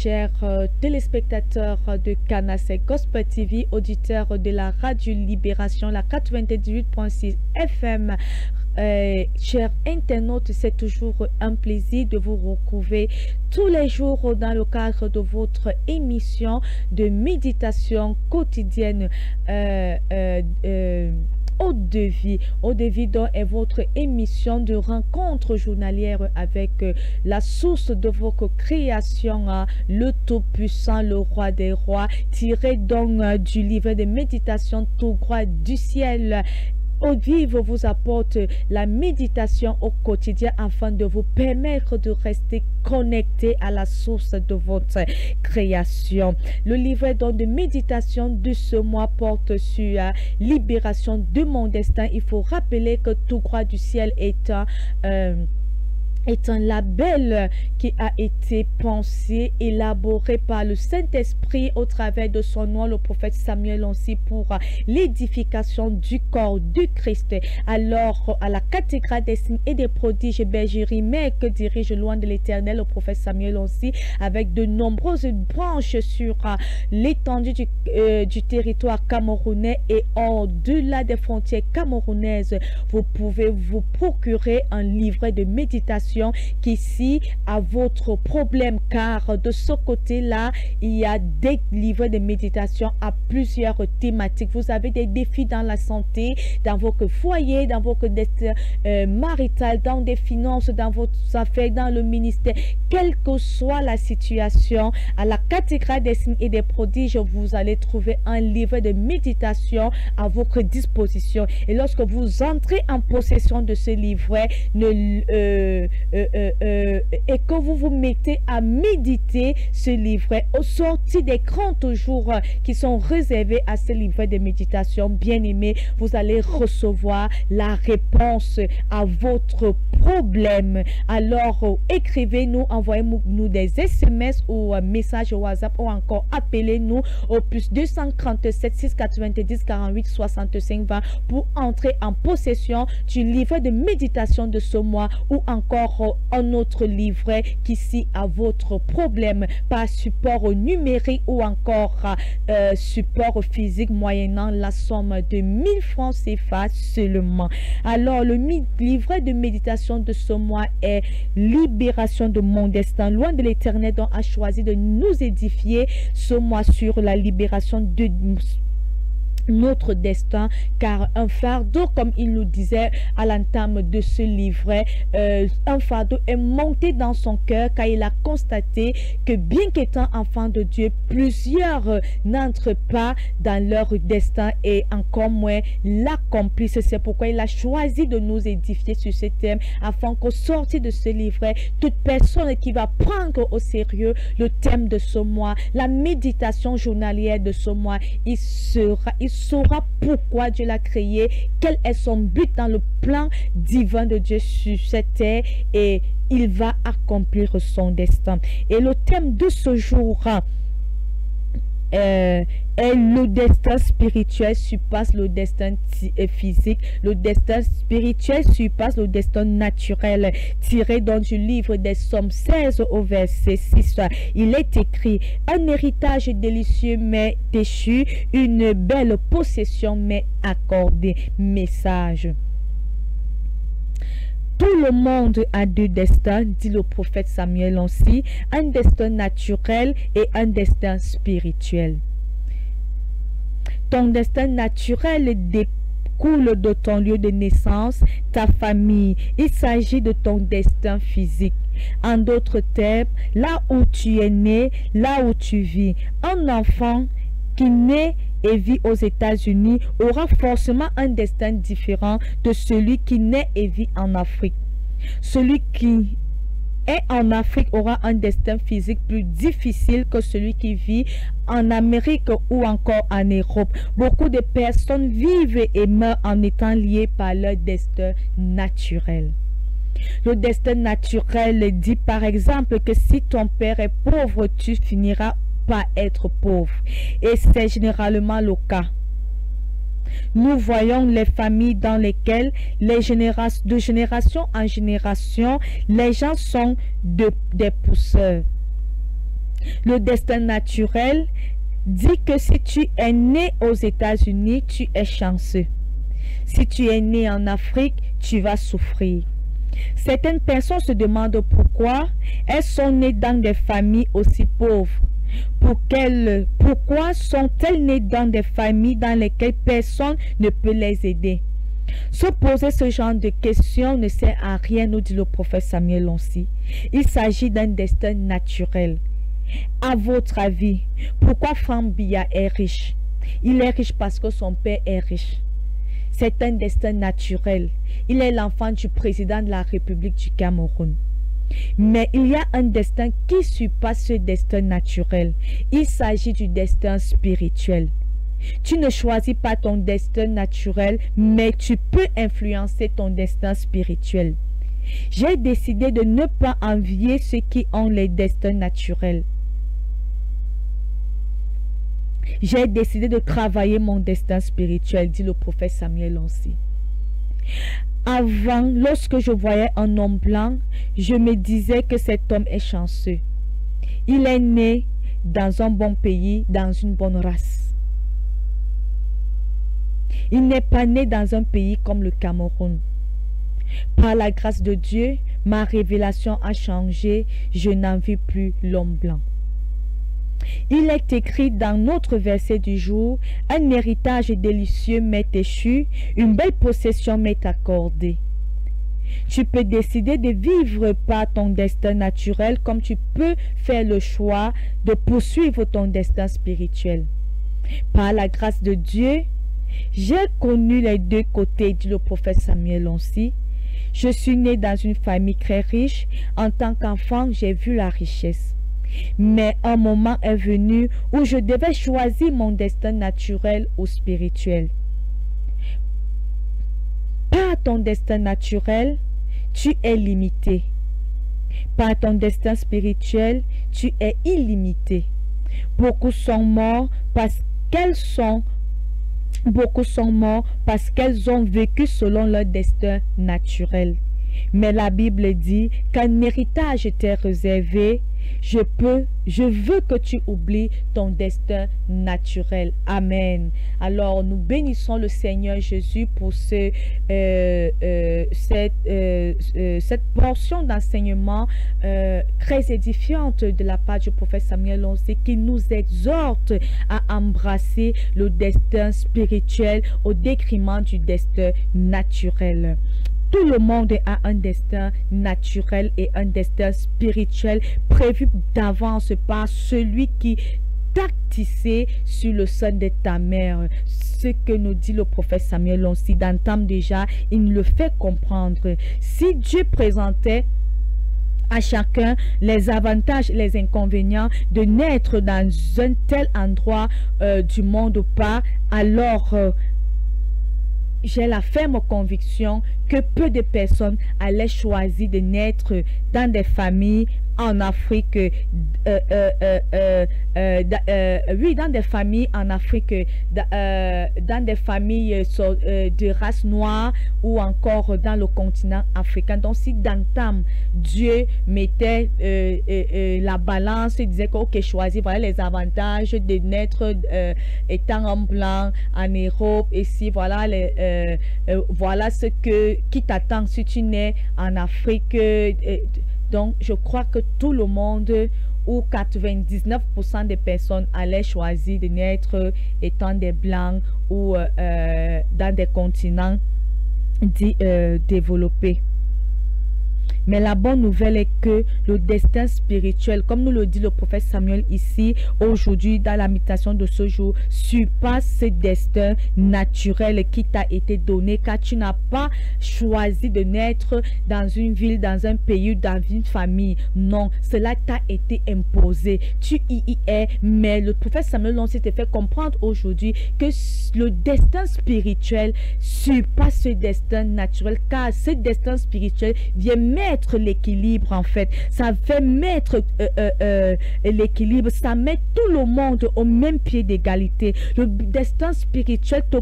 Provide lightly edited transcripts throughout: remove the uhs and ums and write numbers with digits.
chers téléspectateurs de Canasec Gospel TV, auditeurs de la Radio Libération, la 98.6 FM. Chers internautes, c'est toujours un plaisir de vous retrouver tous les jours dans le cadre de votre émission de méditation quotidienne Eau de vie. Eau de vie dont est votre émission de rencontre journalière avec la source de votre création, le Tout-Puissant, le Roi des Rois, tiré donc du livre de méditation tout droit du ciel. Eau vive vous apporte la méditation au quotidien afin de vous permettre de rester connecté à la source de votre création. Le livret de méditation de ce mois porte sur libération de mon destin. Il faut rappeler que tout droit du ciel est un label qui a été pensé, élaboré par le Saint-Esprit au travers de son nom, le prophète Samuel Onsi, pour l'édification du corps du Christ. Alors, à la cathédrale des signes et des prodiges bergerie, mais que dirige loin de l'Éternel, le prophète Samuel Onsi, avec de nombreuses branches sur l'étendue du territoire camerounais et au-delà des frontières camerounaises, vous pouvez vous procurer un livret de méditation qui ici à votre problème, car de ce côté-là, il y a des livrets de méditation à plusieurs thématiques. Vous avez des défis dans la santé, dans votre foyer, dans votre destin marital, dans des finances, dans vos affaires, dans le ministère, quelle que soit la situation. À la cathédrale des signes et des prodiges, vous allez trouver un livret de méditation à votre disposition. Et lorsque vous entrez en possession de ce livret, et que vous vous mettez à méditer ce livret au sorti des 30 jours qui sont réservés à ce livret de méditation, bien aimé, vous allez recevoir la réponse à votre problème. Alors écrivez-nous, envoyez-nous des SMS ou messages WhatsApp ou encore appelez-nous au plus 237 690 48 65 20 pour entrer en possession du livret de méditation de ce mois, ou encore un autre livret qui ici à votre problème par support numérique ou encore support physique moyennant la somme de 1000 francs CFA seulement. Alors le livret de méditation de ce mois est libération de mon destin. Loin de l'Éternel dont a choisi de nous édifier ce mois sur la libération de notre destin, car un fardeau, comme il nous disait à l'entame de ce livret, un fardeau est monté dans son cœur car il a constaté que bien qu'étant enfant de Dieu, plusieurs n'entrent pas dans leur destin et encore moins l'accomplissent. C'est pourquoi il a choisi de nous édifier sur ce thème afin qu'au sortir de ce livret, toute personne qui va prendre au sérieux le thème de ce mois, la méditation journalière de ce mois, il saura pourquoi Dieu l'a créé, quel est son but dans le plan divin de Dieu sur cette terre, et il va accomplir son destin. Et le thème de ce jour est le destin spirituel surpasse le destin physique. Le destin spirituel surpasse le destin naturel, tiré dans du livre des Psaumes 16 au verset 6. Il est écrit: un héritage délicieux mais déchu, une belle possession mais accordée. Message: tout le monde a deux destins, dit le prophète Samuel Onsi, un destin naturel et un destin spirituel. Ton destin naturel découle de ton lieu de naissance, ta famille. Il s'agit de ton destin physique. En d'autres termes, là où tu es né, là où tu vis. Un enfant qui naît et vit aux États-Unis aura forcément un destin différent de celui qui naît et vit en Afrique. Celui qui est en Afrique aura un destin physique plus difficile que celui qui vit en Amérique ou encore en Europe. Beaucoup de personnes vivent et meurent en étant liées par leur destin naturel. Le destin naturel dit par exemple que si ton père est pauvre, tu finiras par être pauvre. Et c'est généralement le cas. Nous voyons les familles dans lesquelles de génération en génération, les gens sont des pousseurs. Le destin naturel dit que si tu es né aux États-Unis, tu es chanceux. Si tu es né en Afrique, tu vas souffrir. Certaines personnes se demandent pourquoi elles sont nées dans des familles aussi pauvres. Pourquoi sont-elles nées dans des familles dans lesquelles personne ne peut les aider? Se poser ce genre de questions ne sert à rien, nous dit le prophète Samuel Lonsi. Il s'agit d'un destin naturel. À votre avis, pourquoi Franck Biya est riche? Il est riche parce que son père est riche. C'est un destin naturel. Il est l'enfant du président de la République du Cameroun. Mais il y a un destin qui surpasse ce destin naturel. Il s'agit du destin spirituel. Tu ne choisis pas ton destin naturel, mais tu peux influencer ton destin spirituel. J'ai décidé de ne pas envier ceux qui ont les destins naturels. J'ai décidé de travailler mon destin spirituel, dit le prophète Samuel Lonsi. Avant, lorsque je voyais un homme blanc, je me disais que cet homme est chanceux. Il est né dans un bon pays, dans une bonne race. Il n'est pas né dans un pays comme le Cameroun. Par la grâce de Dieu, ma révélation a changé. Je n'en vis plus l'homme blanc. Il est écrit dans notre verset du jour, un héritage délicieux m'est échu, une belle possession m'est accordée. Tu peux décider de vivre par ton destin naturel comme tu peux faire le choix de poursuivre ton destin spirituel. Par la grâce de Dieu, j'ai connu les deux côtés, dit le prophète Samuel Lonsi. Je suis né dans une famille très riche. En tant qu'enfant, j'ai vu la richesse. Mais un moment est venu où je devais choisir mon destin naturel ou spirituel. Par ton destin naturel, tu es limité. Par ton destin spirituel, tu es illimité. Beaucoup sont morts parce qu'elles ont vécu selon leur destin naturel. Mais la Bible dit qu'un héritage t'est réservé. Je veux que tu oublies ton destin naturel. Amen. Alors, nous bénissons le Seigneur Jésus pour cette portion d'enseignement très édifiante de la part du prophète Samuel Lonsi qui nous exhorte à embrasser le destin spirituel au détriment du destin naturel. Tout le monde a un destin naturel et un destin spirituel prévu d'avance par celui qui t'a tissé sur le sein de ta mère. Ce que nous dit le prophète Samuel Lonsi d'entendre déjà, il nous le fait comprendre. Si Dieu présentait à chacun les avantages et les inconvénients de naître dans un tel endroit du monde ou pas, alors j'ai la ferme conviction que peu de personnes allaient choisir de naître dans des familles en Afrique, dans des familles en Afrique, dans des familles de race noire ou encore dans le continent africain. Donc si d'antan Dieu mettait la balance, il disait que ok, choisis, voilà les avantages de naître étant en blanc en Europe, et si voilà voilà ce qui t'attend si tu nais en Afrique. Donc, je crois que tout le monde, ou 99% des personnes, allaient choisir de naître étant des blancs ou dans des continents développés. Mais la bonne nouvelle est que le destin spirituel, comme nous le dit le prophète Samuel ici, aujourd'hui, dans la méditation de ce jour, surpasse ce destin naturel qui t'a été donné, car tu n'as pas choisi de naître dans une ville, dans un pays, dans une famille. Non, cela t'a été imposé. Tu y es, mais le prophète Samuel Lonsi te fait comprendre aujourd'hui que le destin spirituel surpasse ce destin naturel, car ce destin spirituel vient mettre mettre l'équilibre en fait. Ça fait mettre l'équilibre. Ça met tout le monde au même pied d'égalité. Le destin spirituel te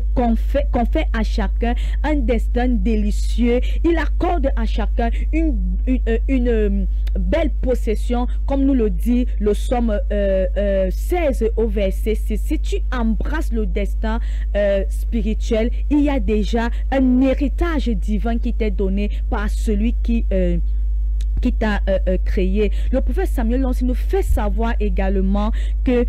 confère à chacun un destin délicieux. Il accorde à chacun une belle possession, comme nous le dit le psaume 16 au verset 6. Si tu embrasses le destin spirituel, il y a déjà un héritage divin qui t'est donné par celui qui t'a créé. Le prophète Samuel nous fait savoir également que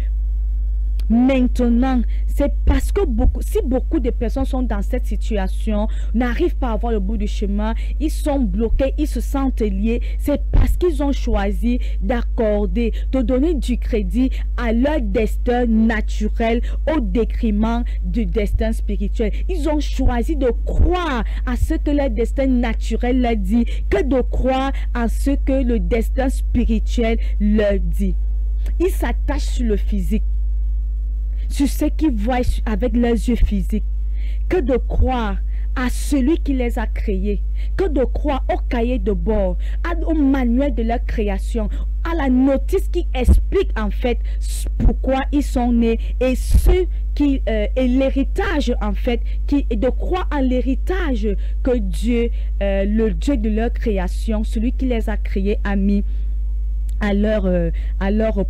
maintenant, c'est parce que si beaucoup de personnes sont dans cette situation, n'arrivent pas à voir le bout du chemin, ils sont bloqués, ils se sentent liés, c'est parce qu'ils ont choisi d'accorder, de donner du crédit à leur destin naturel au détriment du destin spirituel. Ils ont choisi de croire à ce que leur destin naturel leur dit que de croire à ce que le destin spirituel leur dit. Ils s'attachent sur le physique, sur ce qu'ils voient avec leurs yeux physiques, que de croire à celui qui les a créés, que de croire au cahier de bord, au manuel de leur création, à la notice qui explique en fait pourquoi ils sont nés et ce qui est l'héritage en fait, et de croire à l'héritage que Dieu, le Dieu de leur création, celui qui les a créés, a mis à leur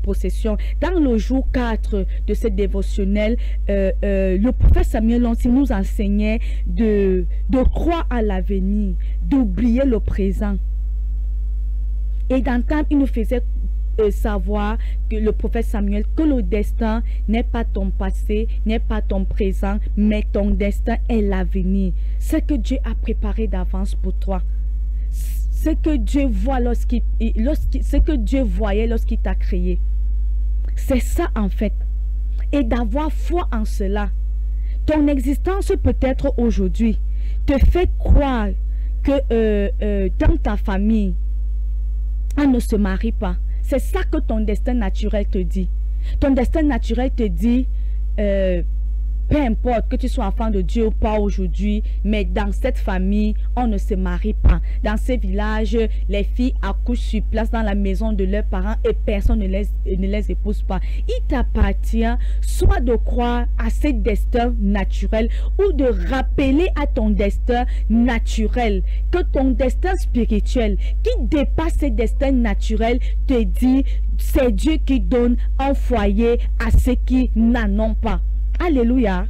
possession. Dans le jour 4 de ce dévotionnel, le prophète Samuel nous enseignait de croire à l'avenir, d'oublier le présent. Et d'entendre, il nous faisait savoir que le prophète Samuel, que le destin n'est pas ton passé, n'est pas ton présent, mais ton destin est l'avenir. Ce que Dieu a préparé d'avance pour toi. Ce que Dieu voit ce que Dieu voyait lorsqu'il t'a créé. C'est ça en fait. Et d'avoir foi en cela. Ton existence peut-être aujourd'hui te fait croire que dans ta famille, on ne se marie pas. C'est ça que ton destin naturel te dit. Ton destin naturel te dit peu importe que tu sois enfant de Dieu ou pas aujourd'hui, mais dans cette famille, on ne se marie pas. Dans ces villages, les filles accouchent sur place dans la maison de leurs parents et personne ne les épouse pas. Il t'appartient soit de croire à ce destin naturel ou de rappeler à ton destin naturel que ton destin spirituel qui dépasse ce destin naturel te dit c'est Dieu qui donne un foyer à ceux qui n'en ont pas. Alléluia.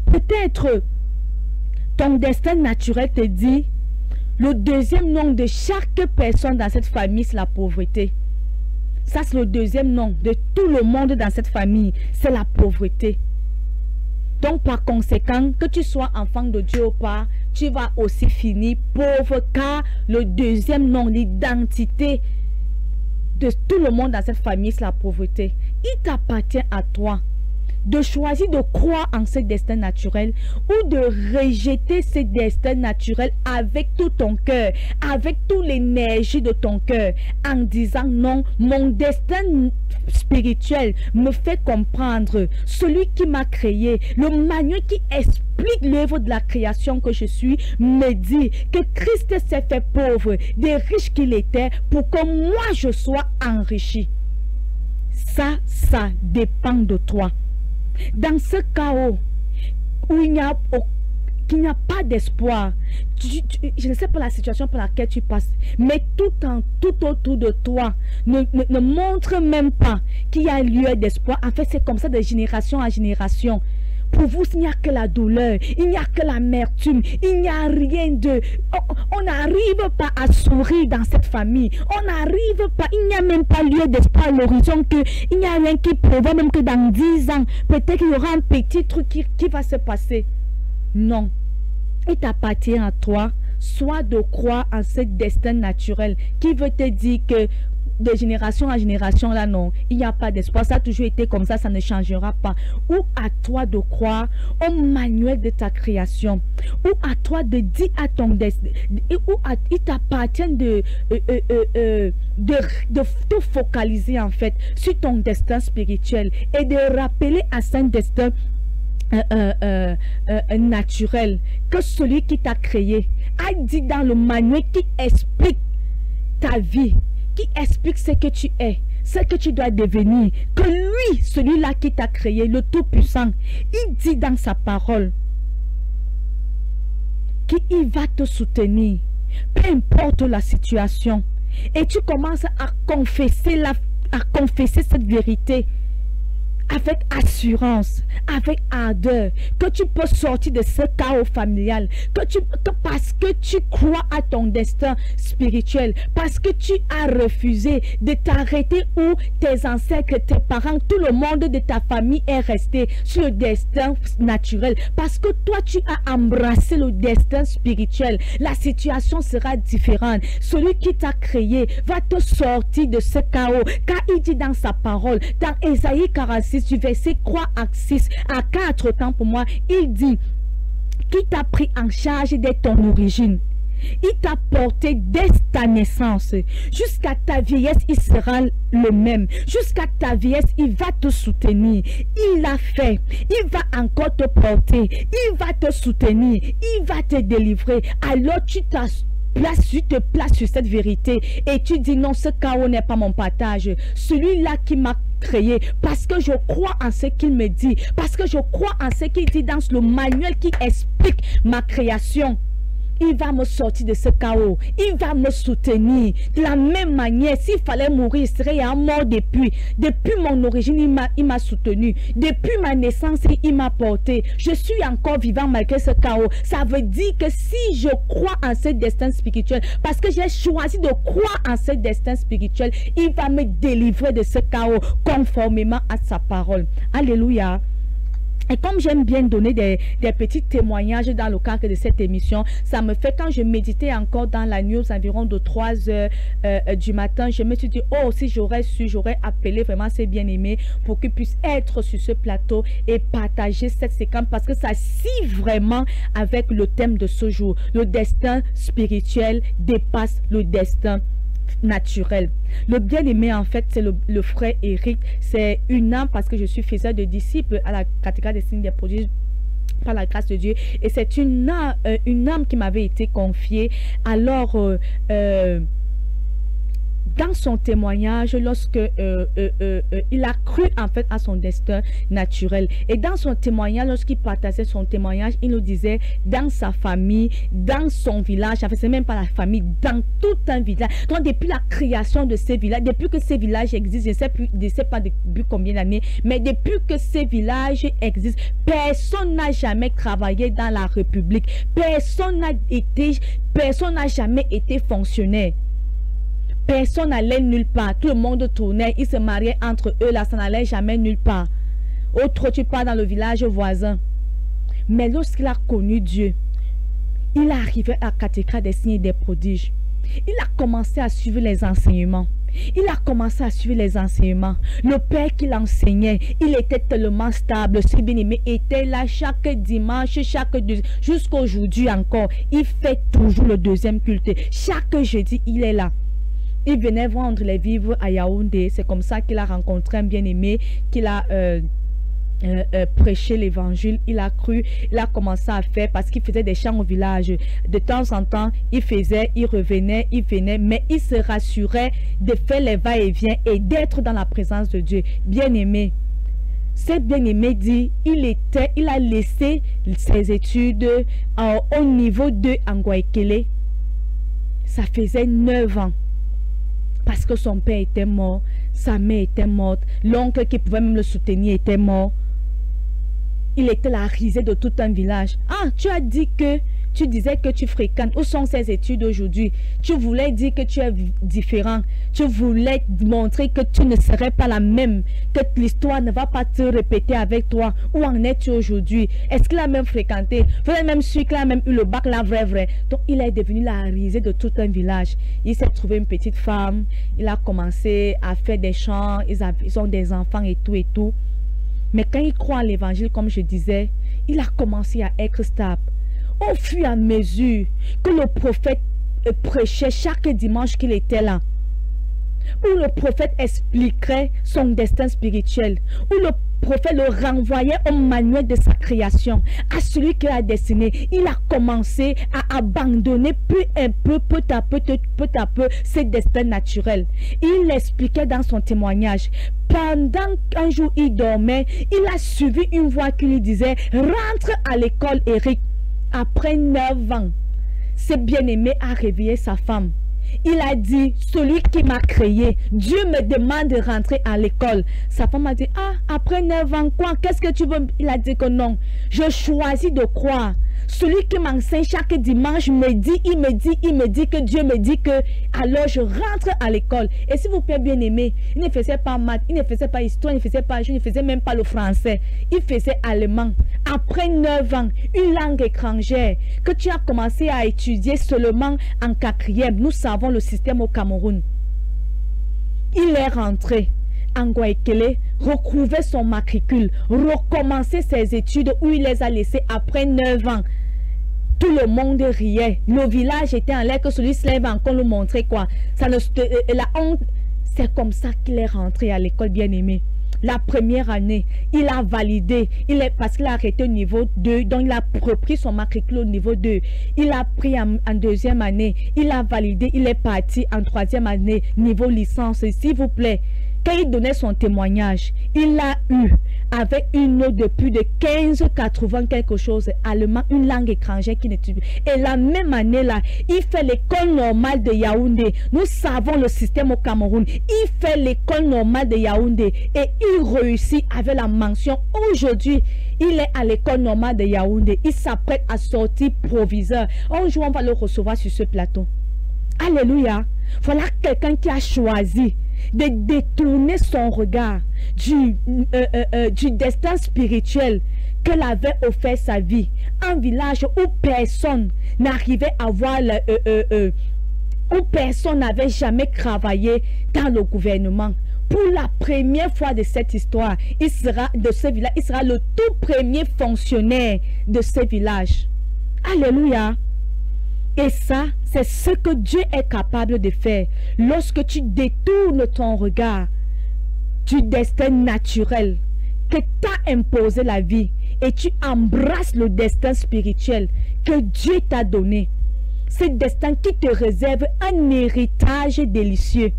Peut-être ton destin naturel te dit le deuxième nom de chaque personne dans cette famille, c'est la pauvreté. Ça, c'est le deuxième nom de tout le monde dans cette famille, c'est la pauvreté. Donc, par conséquent, que tu sois enfant de Dieu ou pas, tu vas aussi finir pauvre, car le deuxième nom, l'identité de tout le monde dans cette famille, c'est la pauvreté. Il t'appartient à toi de choisir de croire en ce destin naturel ou de rejeter ce destin naturel avec tout ton cœur, avec toute l'énergie de ton cœur, en disant non, mon destin spirituel me fait comprendre celui qui m'a créé, le manuel qui explique l'œuvre de la création que je suis, me dit que Christ s'est fait pauvre, des riches qu'il était, pour que moi je sois enrichi. Ça dépend de toi. Dans ce chaos où il n'y a pas d'espoir, je ne sais pas la situation par laquelle tu passes, mais tout autour de toi ne montre même pas qu'il y a lieu d'espoir. En fait, c'est comme ça de génération en génération. Pour vous, il n'y a que la douleur, il n'y a que l'amertume, il n'y a rien de... On n'arrive pas à sourire dans cette famille. On n'arrive pas, il n'y a même pas lieu d'espoir à l'horizon, il n'y a rien qui prévoit même que dans 10 ans, peut-être qu'il y aura un petit truc qui va se passer. Non. Il t'appartient à toi, soit de croire en ce destin naturel qui veut te dire que de génération en génération, là non, il n'y a pas d'espoir, ça a toujours été comme ça ne changera pas. Ou à toi de croire au manuel de ta création, ou à toi de dire à ton destin, il t'appartient de te focaliser en fait sur ton destin spirituel et de rappeler à ce destin naturel que celui qui t'a créé a dit dans le manuel qui explique ta vie, qui explique ce que tu es, ce que tu dois devenir, que lui, celui-là qui t'a créé, le Tout-Puissant, il dit dans sa parole qu'il va te soutenir, peu importe la situation. Et tu commences à confesser cette vérité avec assurance, avec ardeur, que tu peux sortir de ce chaos familial, parce que tu crois à ton destin spirituel, parce que tu as refusé de t'arrêter où tes ancêtres, tes parents, tout le monde de ta famille est resté sur le destin naturel, parce que toi tu as embrassé le destin spirituel. La situation sera différente. Celui qui t'a créé va te sortir de ce chaos, car il dit dans sa parole, dans Ésaïe 46, du verset 3 à 6 à 4 temps pour moi, il dit qui t'a pris en charge dès ton origine. Il t'a porté dès ta naissance. Jusqu'à ta vieillesse, il sera le même. Jusqu'à ta vieillesse, il va te soutenir. Il l'a fait. Il va encore te porter. Il va te soutenir. Il va te délivrer. Alors tu te places sur cette vérité et tu dis non, ce chaos n'est pas mon partage. Celui-là qui m'a créé, parce que je crois en ce qu'il me dit, parce que je crois en ce qu'il dit dans le manuel qui explique ma création. Il va me sortir de ce chaos. Il va me soutenir. De la même manière, s'il fallait mourir, il serait mort depuis. Depuis mon origine, il m'a soutenu. Depuis ma naissance, il m'a porté. Je suis encore vivant malgré ce chaos. Ça veut dire que si je crois en ce destin spirituel, parce que j'ai choisi de croire en ce destin spirituel, il va me délivrer de ce chaos conformément à sa parole. Alléluia. Et comme j'aime bien donner des petits témoignages dans le cadre de cette émission, ça me fait, quand je méditais encore dans la nuit aux environs de 3 heures du matin, je me suis dit, oh, si j'aurais su, j'aurais appelé vraiment ces bien-aimés pour qu'ils puissent être sur ce plateau et partager cette séquence, parce que ça scie vraiment avec le thème de ce jour. Le destin spirituel dépasse le destin naturel. Le bien-aimé, en fait, c'est le frère Eric. C'est une âme, parce que je suis faiseur de disciples à la cathédrale des signes des prodiges par la grâce de Dieu, et c'est une âme qui m'avait été confiée. Alors dans son témoignage, lorsque il a cru en fait à son destin naturel, et dans son témoignage, lorsqu'il partageait son témoignage, il nous disait dans sa famille, dans son village, en fait c'est même pas la famille, dans tout un village. Donc depuis la création de ces villages, depuis que ces villages existent, je ne sais pas depuis combien d'années, mais depuis que ces villages existent, personne n'a jamais travaillé dans la République, personne n'a jamais été fonctionnaire. Personne n'allait nulle part. Tout le monde tournait. Ils se mariaient entre eux. Là, ça n'allait jamais nulle part. Autre, tu pars dans le village voisin. Mais lorsqu'il a connu Dieu, il est arrivé à la cathédrale des signes et des prodiges. Il a commencé à suivre les enseignements. Il a commencé à suivre les enseignements. Le père qui l'enseignait, il était tellement stable. Ce bien-aimé était là chaque dimanche, jusqu'aujourd'hui encore. Il fait toujours le deuxième culte. Chaque jeudi, il est là. Il venait vendre les vivres à Yaoundé. C'est comme ça qu'il a rencontré un bien-aimé, qu'il a prêché l'évangile. Il a cru, il a commencé à faire, parce qu'il faisait des chants au village. De temps en temps, il faisait, il revenait, il venait, mais il se rassurait de faire les va-et-vient et d'être dans la présence de Dieu. Bien-aimé. Ce bien-aimé dit, il a laissé ses études au niveau de Angoïkele. Ça faisait 9 ans. Parce que son père était mort, sa mère était morte, l'oncle qui pouvait même le soutenir était mort. Il était la risée de tout un village. Ah, tu disais que tu fréquentes. Où sont ces études aujourd'hui? Tu voulais dire que tu es différent. Tu voulais montrer que tu ne serais pas la même, que l'histoire ne va pas te répéter avec toi. Où en es-tu aujourd'hui? Est-ce qu'il a même fréquenté? Vous avez même su qu'il a même eu le bac, la vraie. Donc il est devenu la risée de tout un village. Il s'est trouvé une petite femme. Il a commencé à faire des chants. Ils ont des enfants et tout. Mais quand il croit à l'évangile, comme je disais, il a commencé à être stable. Au fur et à mesure que le prophète prêchait chaque dimanche qu'il était là, où le prophète expliquerait son destin spirituel, où le prophète le renvoyait au manuel de sa création, à celui qui l'a destiné. Il a commencé à abandonner peu à peu, peu à peu, ses destins naturels. Il l'expliquait dans son témoignage. Pendant qu'un jour il dormait, il a suivi une voix qui lui disait « Rentre à l'école, Eric ». Après 9 ans, ce bien-aimé a réveillé sa femme. Il a dit, celui qui m'a créé, Dieu me demande de rentrer à l'école. Sa femme a dit, ah, après 9 ans, quoi? Qu'est-ce que tu veux? Il a dit que non. Je choisis de croire. Celui qui m'enseigne chaque dimanche me dit, il me dit que Dieu me dit que, alors je rentre à l'école. Et s'il vous plaît, bien aimé, il ne faisait pas maths, il ne faisait pas histoire, il ne faisait pas, je ne faisais même pas le français. Il faisait allemand. Après 9 ans, une langue étrangère que tu as commencé à étudier seulement en 4e. Nous savons le système au Cameroun. Il est rentré en Guayaquil, retrouver son matricule, recommencer ses études où il les a laissées après 9 ans. Tout le monde riait. Le village était en l'air que celui-ci va encore nous montrer quoi. Ça ne, la honte, c'est comme ça qu'il est rentré à l'école, bien aimé. La première année, il a validé, parce qu'il a arrêté au niveau 2, donc il a repris son matricule au niveau 2. Il a pris en 2e année, il a validé, il est parti en 3e année, niveau licence, s'il vous plaît. Quand il donnait son témoignage, il l'a eu avec une note de plus de 15,80 quelque chose, allemand, une langue étrangère qui n'étudie. Et la même année-là, il fait l'école normale de Yaoundé. Nous savons le système au Cameroun. Il fait l'école normale de Yaoundé et il réussit avec la mention. Aujourd'hui, il est à l'école normale de Yaoundé. Il s'apprête à sortir proviseur. Un jour, on va le recevoir sur ce plateau. Alléluia. Voilà quelqu'un qui a choisi de détourner son regard du destin spirituel que l'avait offert sa vie. Un village où personne n'arrivait à voir, où personne n'avait jamais travaillé dans le gouvernement. Pour la première fois de cette histoire, il sera le tout premier fonctionnaire de ce village. Alléluia. Et ça, c'est ce que Dieu est capable de faire lorsque tu détournes ton regard du destin naturel que t'a imposé la vie et tu embrasses le destin spirituel que Dieu t'a donné. Ce destin qui te réserve un héritage délicieux.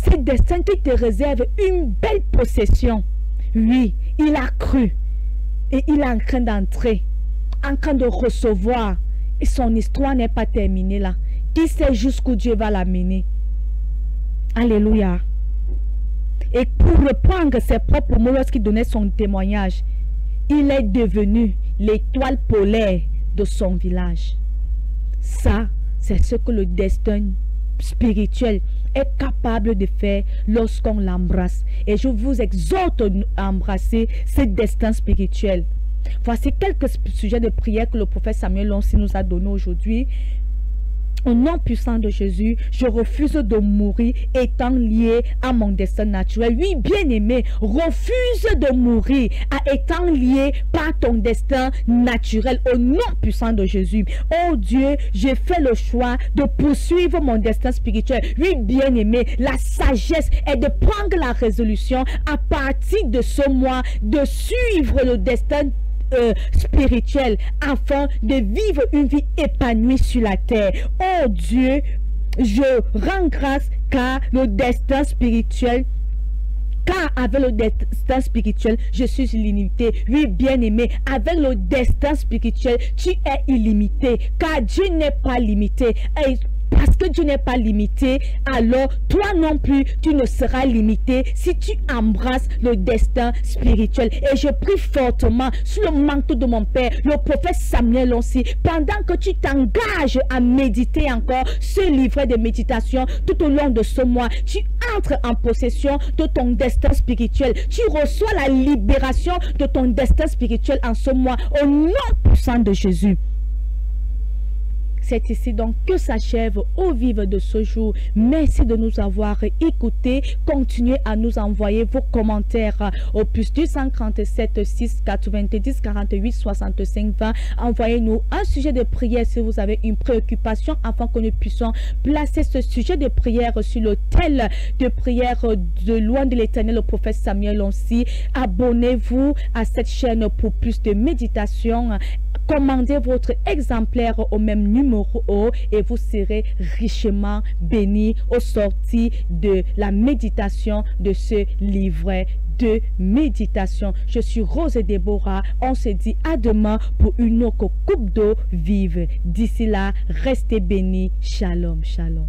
Ce destin qui te réserve une belle possession. Oui, il a cru et il est en train d'entrer, en train de recevoir. Et son histoire n'est pas terminée là. Qui sait jusqu'où Dieu va l'amener? Alléluia. Et pour reprendre ses propres mots lorsqu'il donnait son témoignage, il est devenu l'étoile polaire de son village. Ça, c'est ce que le destin spirituel est capable de faire lorsqu'on l'embrasse. Et je vous exhorte à embrasser ce destin spirituel. Voici quelques sujets de prière que le prophète Samuel Lonsi nous a donnés aujourd'hui. Au nom puissant de Jésus, je refuse de mourir étant lié à mon destin naturel. Oui, bien-aimé, refuse de mourir étant lié par ton destin naturel. Au nom puissant de Jésus. Oh Dieu, j'ai fait le choix de poursuivre mon destin spirituel. Oui, bien-aimé, la sagesse est de prendre la résolution à partir de ce mois de suivre le destin spirituel afin de vivre une vie épanouie sur la terre. Oh Dieu, je rends grâce car le destin spirituel, car avec le destin spirituel, je suis illimité. Oui, bien-aimé, avec le destin spirituel, tu es illimité, car Dieu n'est pas limité. Et parce que Dieu n'est pas limité, alors toi non plus, tu ne seras limité si tu embrasses le destin spirituel. Et je prie fortement sous le manteau de mon Père, le prophète Samuel aussi, pendant que tu t'engages à méditer encore ce livret de méditation tout au long de ce mois, tu entres en possession de ton destin spirituel. Tu reçois la libération de ton destin spirituel en ce mois, au nom puissant de Jésus. C'est ici donc que s'achève au vivre de ce jour. Merci de nous avoir écoutés. Continuez à nous envoyer vos commentaires au plus 237 6 90 48 65 20. Envoyez-nous un sujet de prière si vous avez une préoccupation afin que nous puissions placer ce sujet de prière sur l'autel de prière de loin de l'Éternel, le prophète Samuel aussi. Abonnez-vous à cette chaîne pour plus de méditation. Commandez votre exemplaire au même numéro et vous serez richement bénis au sorti de la méditation de ce livret de méditation. Je suis Rose Déborah. On se dit à demain pour une autre coupe d'eau vive. D'ici là, restez bénis. Shalom, shalom.